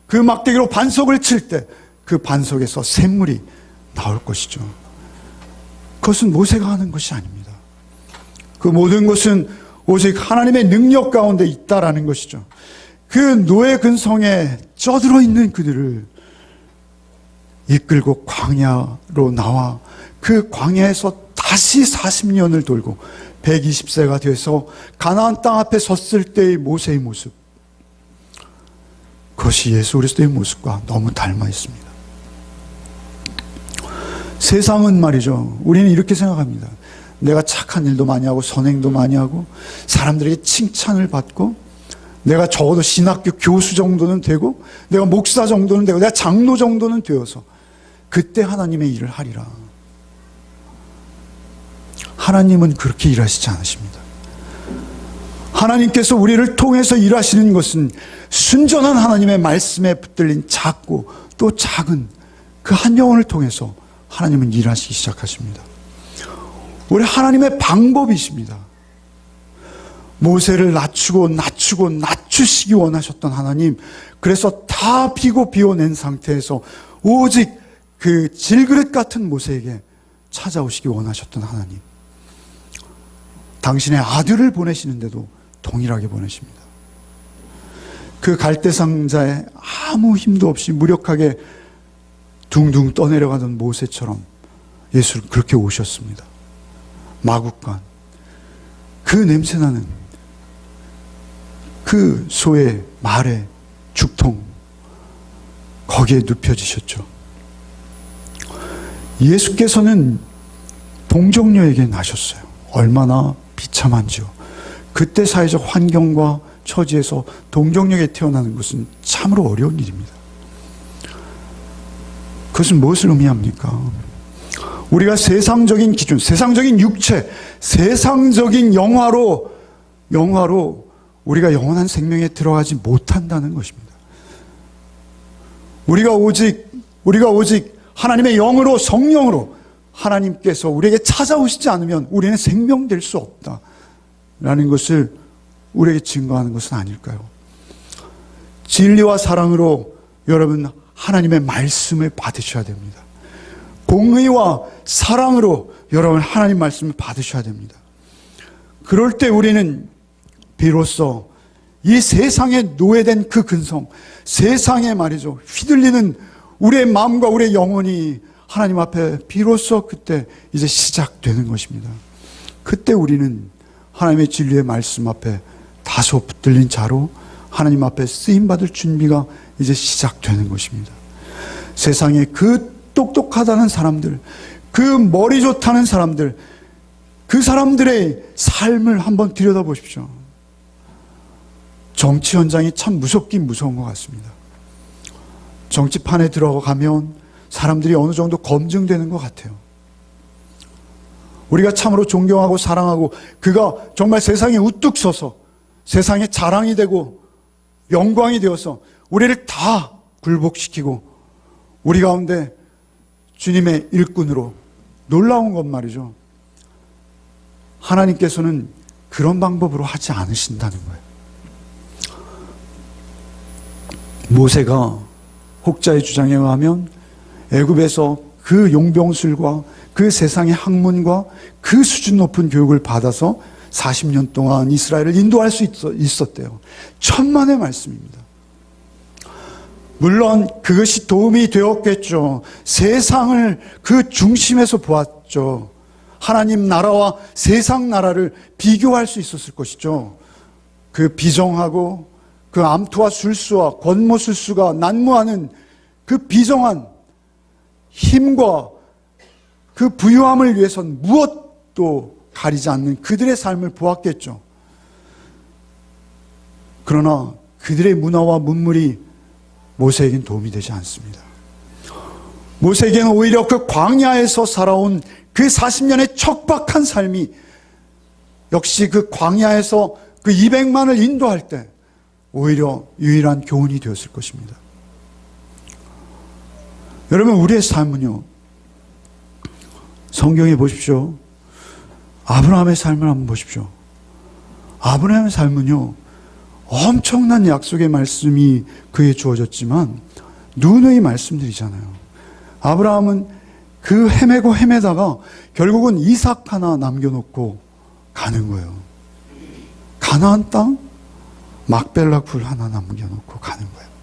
그 막대기로 반석을 칠 때 그 반석에서 샘물이 나올 것이죠. 그것은 모세가 하는 것이 아닙니다. 그 모든 것은 오직 하나님의 능력 가운데 있다라는 것이죠. 그 노예 근성에 쪄들어 있는 그들을 이끌고 광야로 나와 그 광야에서 다시 40년을 돌고 120세가 돼서 가나안 땅 앞에 섰을 때의 모세의 모습, 그것이 예수 그리스도의 모습과 너무 닮아 있습니다. 세상은 말이죠, 우리는 이렇게 생각합니다. 내가 착한 일도 많이 하고 선행도 많이 하고 사람들에게 칭찬을 받고 내가 적어도 신학교 교수 정도는 되고 내가 목사 정도는 되고 내가 장로 정도는 되어서 그때 하나님의 일을 하리라. 하나님은 그렇게 일하시지 않으십니다. 하나님께서 우리를 통해서 일하시는 것은 순전한 하나님의 말씀에 붙들린 작고 또 작은 그 한 영혼을 통해서 하나님은 일하시기 시작하십니다. 우리 하나님의 방법이십니다. 모세를 낮추시기 원하셨던 하나님, 그래서 다 비워낸 상태에서 오직 그 질그릇 같은 모세에게 찾아오시기 원하셨던 하나님, 당신의 아들을 보내시는데도 동일하게 보내십니다. 그 갈대상자에 아무 힘도 없이 무력하게 둥둥 떠내려가던 모세처럼 예수를 그렇게 오셨습니다. 마국간, 그 냄새나는 그 소의 말의 죽통, 거기에 눕혀지셨죠. 예수께서는 동정녀에게 나셨어요. 얼마나 비참한지요. 그때 사회적 환경과 처지에서 동정녀에게 태어나는 것은 참으로 어려운 일입니다. 그것은 무엇을 의미합니까? 우리가 세상적인 기준, 세상적인 육체, 세상적인 영화로 우리가 영원한 생명에 들어가지 못한다는 것입니다. 우리가 오직 하나님의 영으로, 성령으로 하나님께서 우리에게 찾아오시지 않으면 우리는 생명될 수 없다라는 것을 우리에게 증거하는 것은 아닐까요? 진리와 사랑으로 여러분 하나님의 말씀을 받으셔야 됩니다. 공의와 사랑으로 여러분 하나님 말씀을 받으셔야 됩니다. 그럴 때 우리는 비로소 이 세상에 노예된 그 근성, 세상에 말이죠, 휘둘리는 우리의 마음과 우리의 영혼이 하나님 앞에 비로소 그때 이제 시작되는 것입니다. 그때 우리는 하나님의 진리의 말씀 앞에 다소 붙들린 자로 하나님 앞에 쓰임받을 준비가 이제 시작되는 것입니다. 세상에 그 똑똑하다는 사람들, 그 머리 좋다는 사람들, 그 사람들의 삶을 한번 들여다보십시오. 정치 현장이 참 무섭긴 무서운 것 같습니다. 정치판에 들어가면 사람들이 어느 정도 검증되는 것 같아요. 우리가 참으로 존경하고 사랑하고 그가 정말 세상에 우뚝 서서 세상에 자랑이 되고 영광이 되어서 우리를 다 굴복시키고 우리 가운데 주님의 일꾼으로 놀라운 것 말이죠. 하나님께서는 그런 방법으로 하지 않으신다는 거예요. 모세가 혹자의 주장에 의하면 애굽에서 그 용병술과 그 세상의 학문과 그 수준 높은 교육을 받아서 40년 동안 이스라엘을 인도할 수 있었대요. 천만의 말씀입니다. 물론 그것이 도움이 되었겠죠. 세상을 그 중심에서 보았죠. 하나님 나라와 세상 나라를 비교할 수 있었을 것이죠. 그 비정하고 그 암투와 술수와 권모술수가 난무하는 그 비정한 힘과 그 부유함을 위해선 무엇도 가리지 않는 그들의 삶을 보았겠죠. 그러나 그들의 문화와 문물이 모세에겐 도움이 되지 않습니다. 모세에게는 오히려 그 광야에서 살아온 그 40년의 척박한 삶이 역시 그 광야에서 그 200만을 인도할 때 오히려 유일한 교훈이 되었을 것입니다. 여러분, 우리의 삶은요, 성경에 보십시오. 아브라함의 삶을 한번 보십시오. 아브라함의 삶은요, 엄청난 약속의 말씀이 그에 주어졌지만 누누이 말씀드리잖아요. 아브라함은 그 헤매다가 결국은 이삭 하나 남겨놓고 가는 거예요. 가나안 땅 막벨라 굴 하나 남겨놓고 가는 거예요.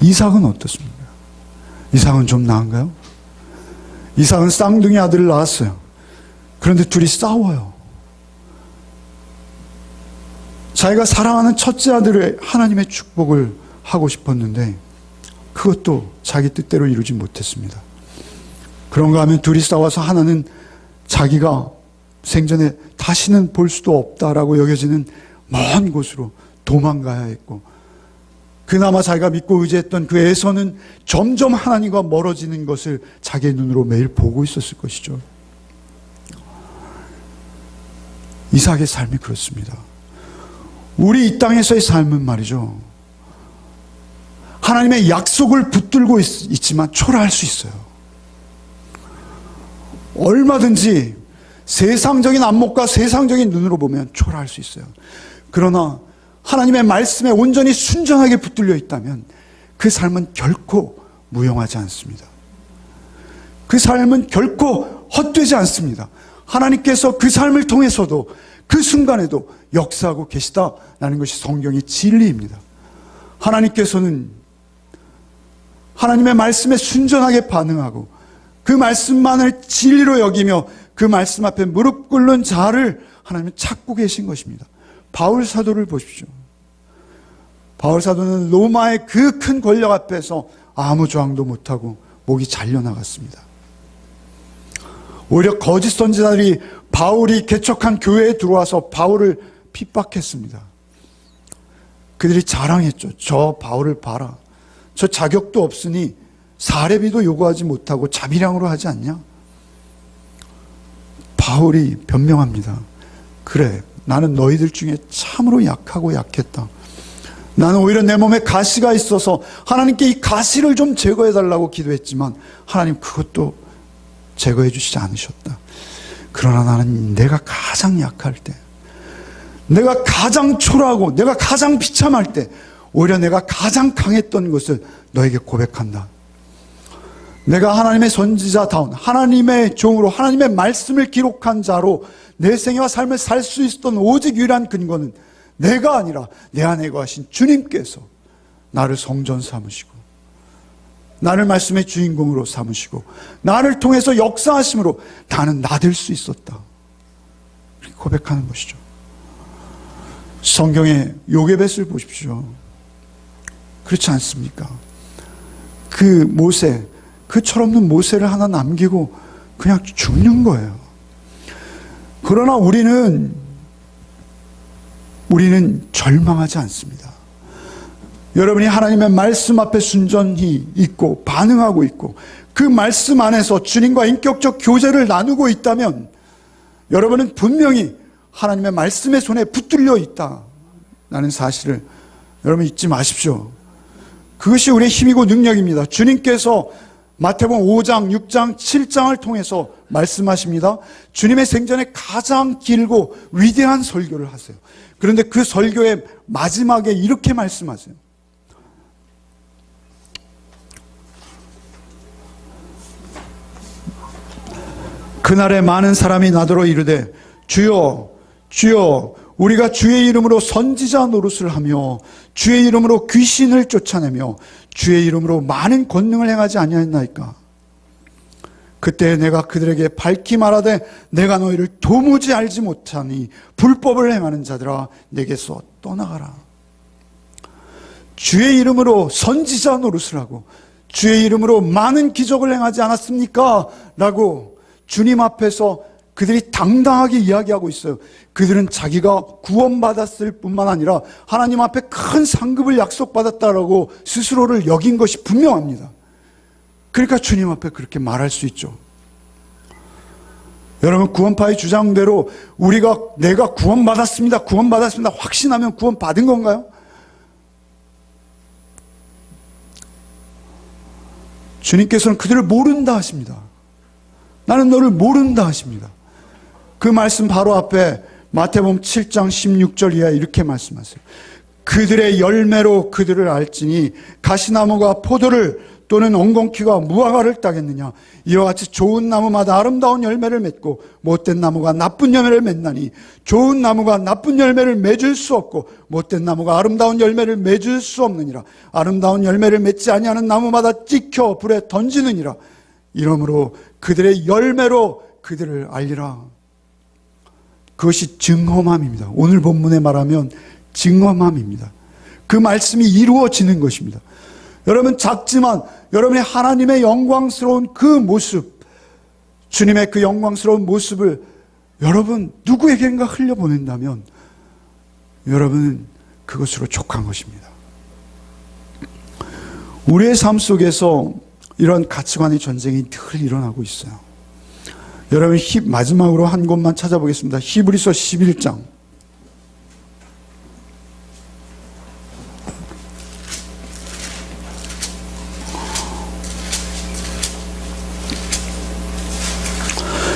이삭은 어떻습니까? 이삭은 좀 나은가요? 이삭은 쌍둥이 아들을 낳았어요. 그런데 둘이 싸워요. 자기가 사랑하는 첫째 아들의 하나님의 축복을 하고 싶었는데 그것도 자기 뜻대로 이루지 못했습니다. 그런가 하면 둘이 싸워서 하나는 자기가 생전에 다시는 볼 수도 없다라고 여겨지는 먼 곳으로 도망가야 했고, 그나마 자기가 믿고 의지했던 그 에서는 점점 하나님과 멀어지는 것을 자기의 눈으로 매일 보고 있었을 것이죠. 이삭의 삶이 그렇습니다. 우리 이 땅에서의 삶은 말이죠, 하나님의 약속을 붙들고 있지만 초라할 수 있어요. 얼마든지 세상적인 안목과 세상적인 눈으로 보면 초라할 수 있어요. 그러나 하나님의 말씀에 온전히 순전하게 붙들려 있다면 그 삶은 결코 무용하지 않습니다. 그 삶은 결코 헛되지 않습니다. 하나님께서 그 삶을 통해서도 그 순간에도 역사하고 계시다라는 것이 성경의 진리입니다. 하나님께서는 하나님의 말씀에 순전하게 반응하고 그 말씀만을 진리로 여기며 그 말씀 앞에 무릎 꿇는 자를 하나님은 찾고 계신 것입니다. 바울 사도를 보십시오. 바울 사도는 로마의 그 큰 권력 앞에서 아무 저항도 못하고 목이 잘려나갔습니다. 오히려 거짓 선지자들이 바울이 개척한 교회에 들어와서 바울을 핍박했습니다. 그들이 자랑했죠. 저 바울을 봐라. 저 자격도 없으니 사례비도 요구하지 못하고 자비량으로 하지 않냐? 바울이 변명합니다. 그래, 나는 너희들 중에 참으로 약하고 약했다. 나는 오히려 내 몸에 가시가 있어서 하나님께 이 가시를 좀 제거해달라고 기도했지만 하나님 그것도 제거해 주시지 않으셨다. 그러나 나는 내가 가장 약할 때, 내가 가장 초라하고 내가 가장 비참할 때 오히려 내가 가장 강했던 것을 너에게 고백한다. 내가 하나님의 선지자다운 하나님의 종으로 하나님의 말씀을 기록한 자로 내 생애와 삶을 살 수 있었던 오직 유일한 근거는 내가 아니라 내 안에 거하신 주님께서 나를 성전 삼으시고 나를 말씀의 주인공으로 삼으시고 나를 통해서 역사하심으로 나는 나 될 수 있었다. 고백하는 것이죠. 성경의 요게벳을 보십시오. 그렇지 않습니까? 그 모세, 그 철없는 모세를 하나 남기고 그냥 죽는 거예요. 그러나 우리는 절망하지 않습니다. 여러분이 하나님의 말씀 앞에 순전히 있고 반응하고 있고 그 말씀 안에서 주님과 인격적 교제를 나누고 있다면 여러분은 분명히 하나님의 말씀의 손에 붙들려 있다라는 사실을 여러분 잊지 마십시오. 그것이 우리의 힘이고 능력입니다. 주님께서 마태복음 5장, 6장, 7장을 통해서 말씀하십니다. 주님의 생전에 가장 길고 위대한 설교를 하세요. 그런데 그 설교의 마지막에 이렇게 말씀하세요. 그날에 많은 사람이 나더러 이르되 주여 주여 우리가 주의 이름으로 선지자 노릇을 하며 주의 이름으로 귀신을 쫓아내며 주의 이름으로 많은 권능을 행하지 아니하였나이까. 그때 내가 그들에게 밝히 말하되 내가 너희를 도무지 알지 못하니 불법을 행하는 자들아 내게서 떠나가라. 주의 이름으로 선지자 노릇을 하고 주의 이름으로 많은 기적을 행하지 않았습니까? 라고 주님 앞에서 그들이 당당하게 이야기하고 있어요. 그들은 자기가 구원받았을 뿐만 아니라 하나님 앞에 큰 상급을 약속받았다라고 스스로를 여긴 것이 분명합니다. 그러니까 주님 앞에 그렇게 말할 수 있죠. 여러분, 구원파의 주장대로 내가 구원받았습니다 확신하면 구원받은 건가요? 주님께서는 그들을 모른다 하십니다. 나는 너를 모른다 하십니다. 그 말씀 바로 앞에 마태복음 7장 16절 이하에 이렇게 말씀하세요. 그들의 열매로 그들을 알지니 가시나무가 포도를 또는 엉겅퀴가 무화과를 따겠느냐. 이와 같이 좋은 나무마다 아름다운 열매를 맺고 못된 나무가 나쁜 열매를 맺나니 좋은 나무가 나쁜 열매를 맺을 수 없고 못된 나무가 아름다운 열매를 맺을 수 없느니라. 아름다운 열매를 맺지 아니하는 나무마다 찍혀 불에 던지느니라. 이러므로 그들의 열매로 그들을 알리라. 그것이 증험함입니다. 오늘 본문에 말하면 증험함입니다. 그 말씀이 이루어지는 것입니다. 여러분, 작지만 여러분의 하나님의 영광스러운 그 모습, 주님의 그 영광스러운 모습을 여러분 누구에게인가 흘려보낸다면 여러분은 그것으로 족한 것입니다. 우리의 삶 속에서 이런 가치관의 전쟁이 늘 일어나고 있어요. 여러분 마지막으로 한 곳만 찾아보겠습니다. 히브리서 11장.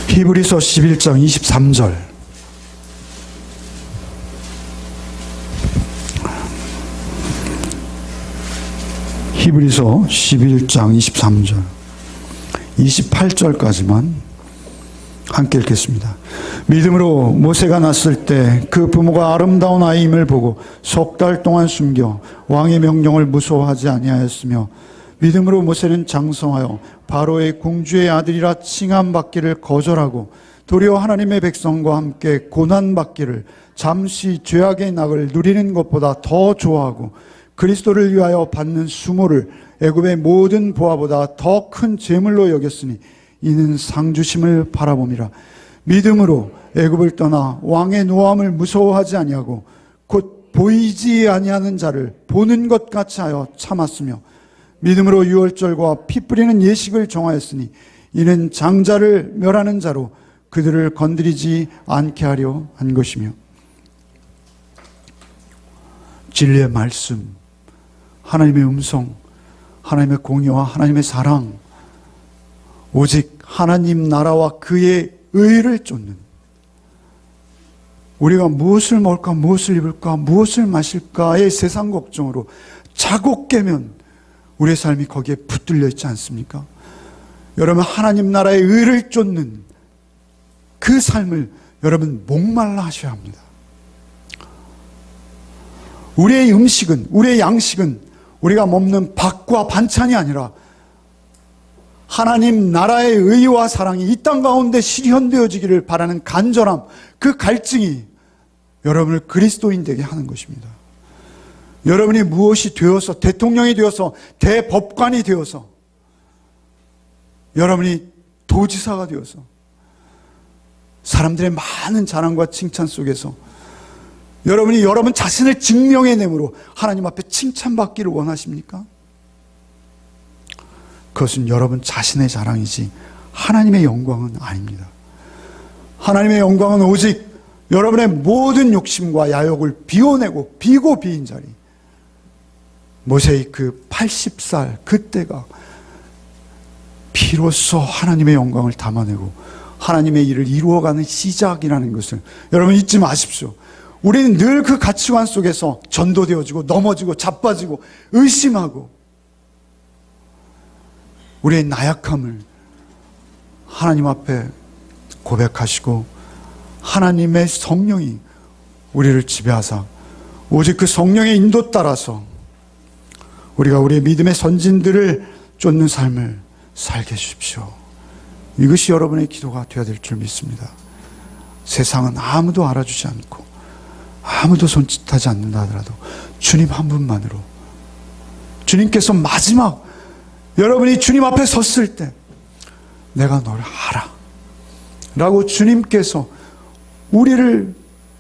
히브리서 11장 23절. 히브리서 11장 23절 28절까지만 함께 읽겠습니다. 믿음으로 모세가 났을 때 그 부모가 아름다운 아이임을 보고 석 달 동안 숨겨 왕의 명령을 무서워하지 아니하였으며 믿음으로 모세는 장성하여 바로의 공주의 아들이라 칭함받기를 거절하고 도리어 하나님의 백성과 함께 고난받기를 잠시 죄악의 낙을 누리는 것보다 더 좋아하고 그리스도를 위하여 받는 수모를 애굽의 모든 보화보다 더 큰 재물로 여겼으니 이는 상주심을 바라봄이라. 믿음으로 애굽을 떠나 왕의 노함을 무서워하지 아니하고 곧 보이지 아니하는 자를 보는 것 같이 하여 참았으며 믿음으로 유월절과 피 뿌리는 예식을 정하였으니 이는 장자를 멸하는 자로 그들을 건드리지 않게 하려 한 것이며 진리의 말씀, 하나님의 음성, 하나님의 공의와 하나님의 사랑, 오직 하나님 나라와 그의 의를 쫓는, 우리가 무엇을 먹을까, 무엇을 입을까, 무엇을 마실까의 세상 걱정으로 자고 깨면 우리의 삶이 거기에 붙들려 있지 않습니까? 여러분, 하나님 나라의 의를 쫓는 그 삶을 여러분 목말라 하셔야 합니다. 우리의 음식은, 우리의 양식은 우리가 먹는 밥과 반찬이 아니라 하나님 나라의 의와 사랑이 이 땅 가운데 실현되어지기를 바라는 간절함, 그 갈증이 여러분을 그리스도인 되게 하는 것입니다. 여러분이 무엇이 되어서, 대통령이 되어서, 대법관이 되어서, 여러분이 도지사가 되어서 사람들의 많은 자랑과 칭찬 속에서 여러분이 여러분 자신을 증명해내므로 하나님 앞에 칭찬받기를 원하십니까? 그것은 여러분 자신의 자랑이지 하나님의 영광은 아닙니다. 하나님의 영광은 오직 여러분의 모든 욕심과 야욕을 비워내고 비고 비인 자리, 모세의 그 80살 그때가 비로소 하나님의 영광을 담아내고 하나님의 일을 이루어가는 시작이라는 것을 여러분 잊지 마십시오. 우리는 늘 그 가치관 속에서 전도되어지고 넘어지고 자빠지고 의심하고 우리의 나약함을 하나님 앞에 고백하시고 하나님의 성령이 우리를 지배하사 오직 그 성령의 인도 따라서 우리가 우리의 믿음의 선진들을 쫓는 삶을 살게 해주십시오. 이것이 여러분의 기도가 되어야 될 줄 믿습니다. 세상은 아무도 알아주지 않고 아무도 손짓하지 않는다 하더라도 주님 한 분만으로, 주님께서 마지막 여러분이 주님 앞에 섰을 때 내가 널 알아 라고 주님께서 우리를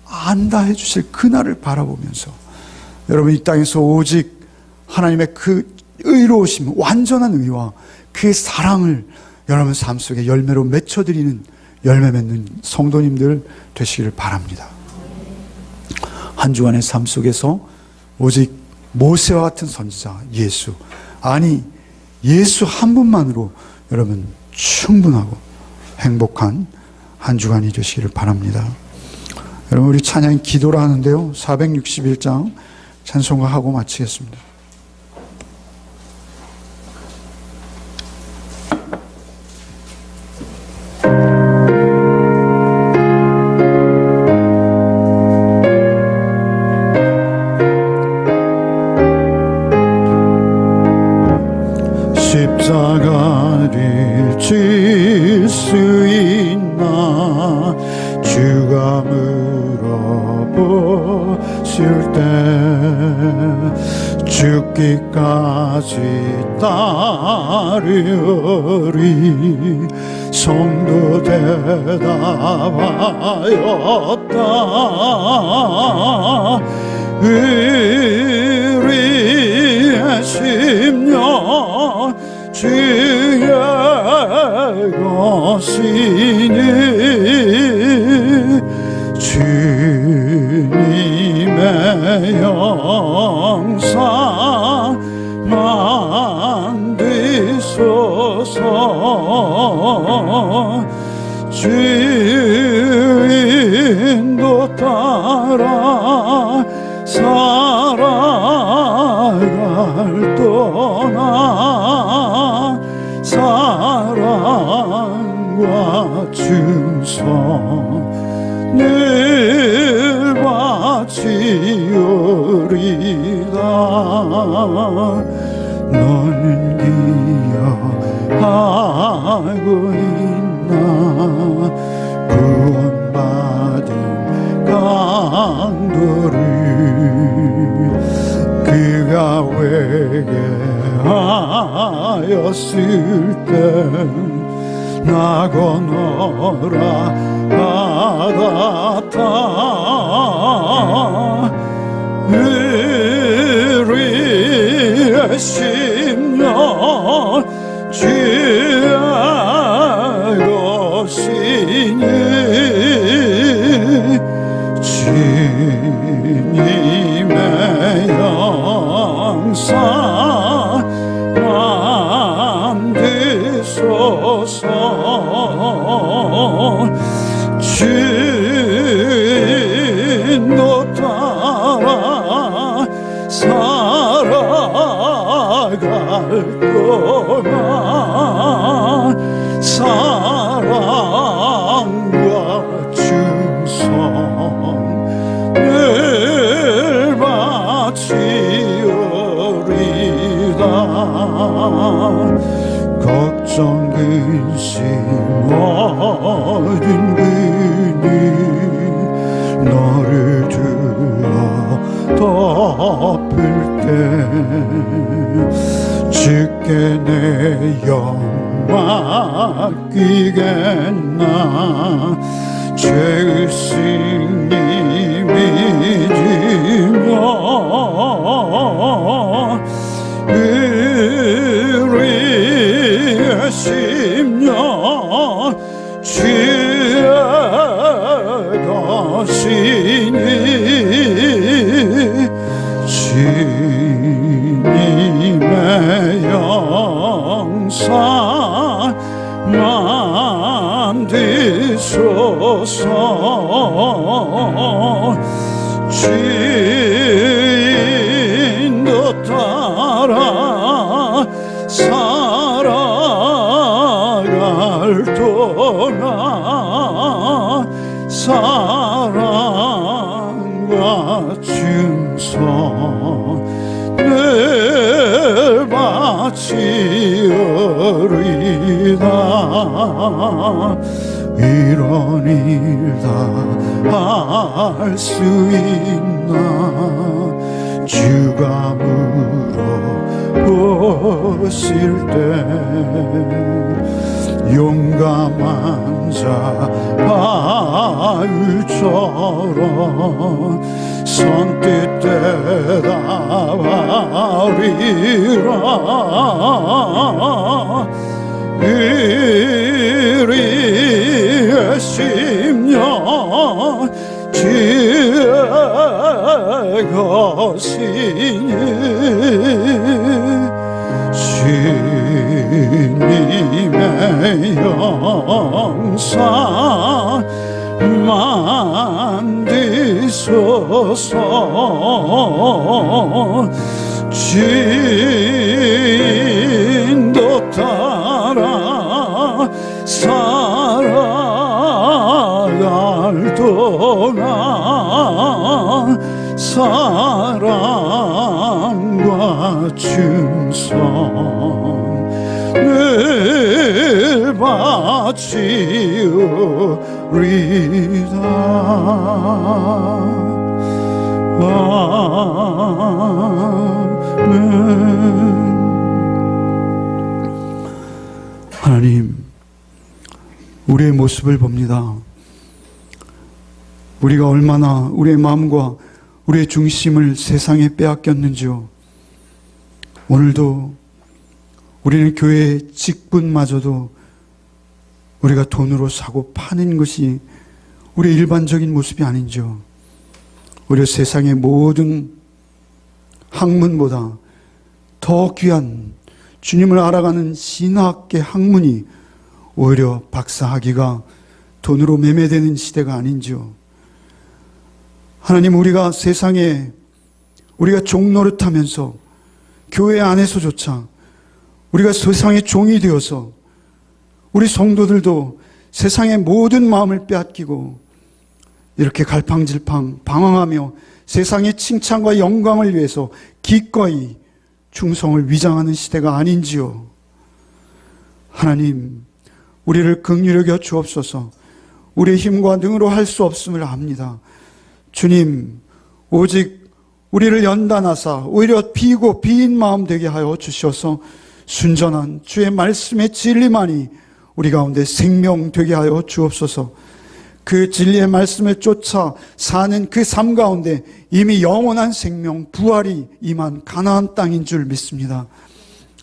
안다 해주실 그날을 바라보면서 여러분 이 땅에서 오직 하나님의 그 의로우심, 완전한 의와 그 사랑을 여러분 삶 속에 열매로 맺혀드리는 열매 맺는 성도님들 되시기를 바랍니다. 한 주간의 삶 속에서 오직 모세와 같은 선지자 예수, 아니 예수 한 분만으로 여러분 충분하고 행복한 한 주간이 되시기를 바랍니다. 여러분 우리 찬양이 기도라 하는데요, 461장 찬송가 하고 마치겠습니다. 십자가를 질 수 있나, 주가 주가 물어보실 때 죽기까지 따르리 성도 대답하였다. 의리의 심령 주의 것이니 주님의 영상 만드소서. 주인도 따라 살아갈 떠나 사랑과 충성 늘 바치오리다. 너는 기억하고 있나 구원받은 강도를 그가 회개하였을 때 나고 너라 받았다. 의리의 심령 주의 것이니 주님의 영상 만드소서. 주인도 따라 살아갈 동안 사랑과 충성 늘 바치오리다. 걱정 근심 어린 그니 너를 두어 덮을 때 주께 내 영 맡기겠나. 죄의식이 믿으며 의리의 심령 주의 것이니 주님의 영상 만드소서. 주인도 따라 살아갈 동안 사랑과 충성 늘 바치오리다. 이런 일 다 할 수 있나 주가 물어보실 때 용감한 자 바울처럼 선뜻 대답하리라. 의리의 심령 주의 것이니 주님의 영상 만드소서. 주인도 따라 살아갈 동안 사랑과 충성 늘 바치우리다. 하나님, 우리의 모습을 봅니다. 우리가 얼마나 우리의 마음과 우리의 중심을 세상에 빼앗겼는지요. 오늘도 우리는 교회의 직분마저도 우리가 돈으로 사고 파는 것이 우리의 일반적인 모습이 아닌지요. 오히려 세상의 모든 학문보다 더 귀한 주님을 알아가는 신학계 학문이 오히려 박사학위가 돈으로 매매되는 시대가 아닌지요. 하나님, 우리가 세상에 우리가 종노릇하면서 교회 안에서조차 우리가 세상의 종이 되어서 우리 성도들도 세상의 모든 마음을 빼앗기고 이렇게 갈팡질팡 방황하며 세상의 칭찬과 영광을 위해서 기꺼이 충성을 위장하는 시대가 아닌지요. 하나님, 우리를 긍휼히 여겨 주옵소서. 우리의 힘과 능으로 할 수 없음을 압니다. 주님, 오직 우리를 연단하사 오히려 비고 비인 마음 되게 하여 주셔서 순전한 주의 말씀의 진리만이 우리 가운데 생명 되게 하여 주옵소서. 그 진리의 말씀을 쫓아 사는 그 삶 가운데 이미 영원한 생명, 부활이 임한 가나안 땅인 줄 믿습니다.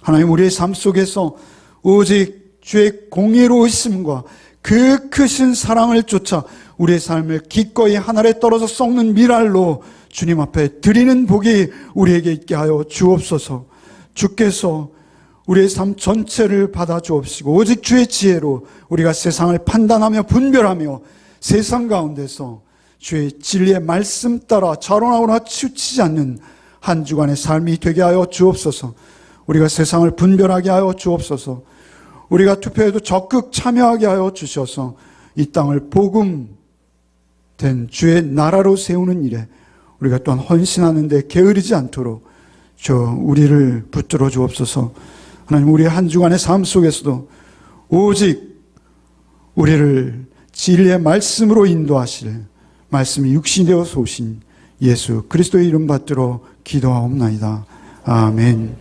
하나님, 우리의 삶 속에서 오직 주의 공의로우심과 그 크신 사랑을 쫓아 우리의 삶을 기꺼이 하늘에 떨어져 썩는 미랄로 주님 앞에 드리는 복이 우리에게 있게 하여 주옵소서. 주께서 우리의 삶 전체를 받아 주옵시고 오직 주의 지혜로 우리가 세상을 판단하며 분별하며 세상 가운데서 주의 진리의 말씀 따라 자론하거나 치우치지 않는 한 주간의 삶이 되게 하여 주옵소서. 우리가 세상을 분별하게 하여 주옵소서. 우리가 투표에도 적극 참여하게 하여 주셔서 이 땅을 복음된 주의 나라로 세우는 일에 우리가 또한 헌신하는 데 게으르지 않도록 우리를 붙들어 주옵소서. 하나님, 우리 한 주간의 삶 속에서도 오직 우리를 진리의 말씀으로 인도하실 말씀이 육신이 되어서 오신 예수 그리스도의 이름 받들어 기도하옵나이다. 아멘.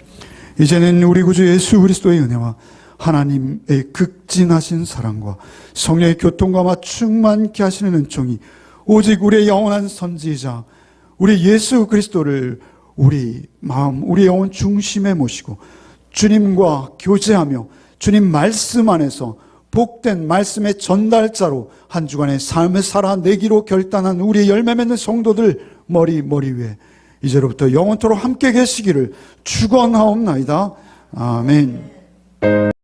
이제는 우리 구주 예수 그리스도의 은혜와 하나님의 극진하신 사랑과 성령의 교통과 충만케 하시는 은총이 오직 우리의 영원한 선지자 우리 예수 그리스도를 우리 마음, 우리 영혼 중심에 모시고 주님과 교제하며 주님 말씀 안에서 복된 말씀의 전달자로 한 주간의 삶을 살아내기로 결단한 우리의 열매 맺는 성도들 머리 위에 이제로부터 영원토록 함께 계시기를 축원하옵나이다. 아멘.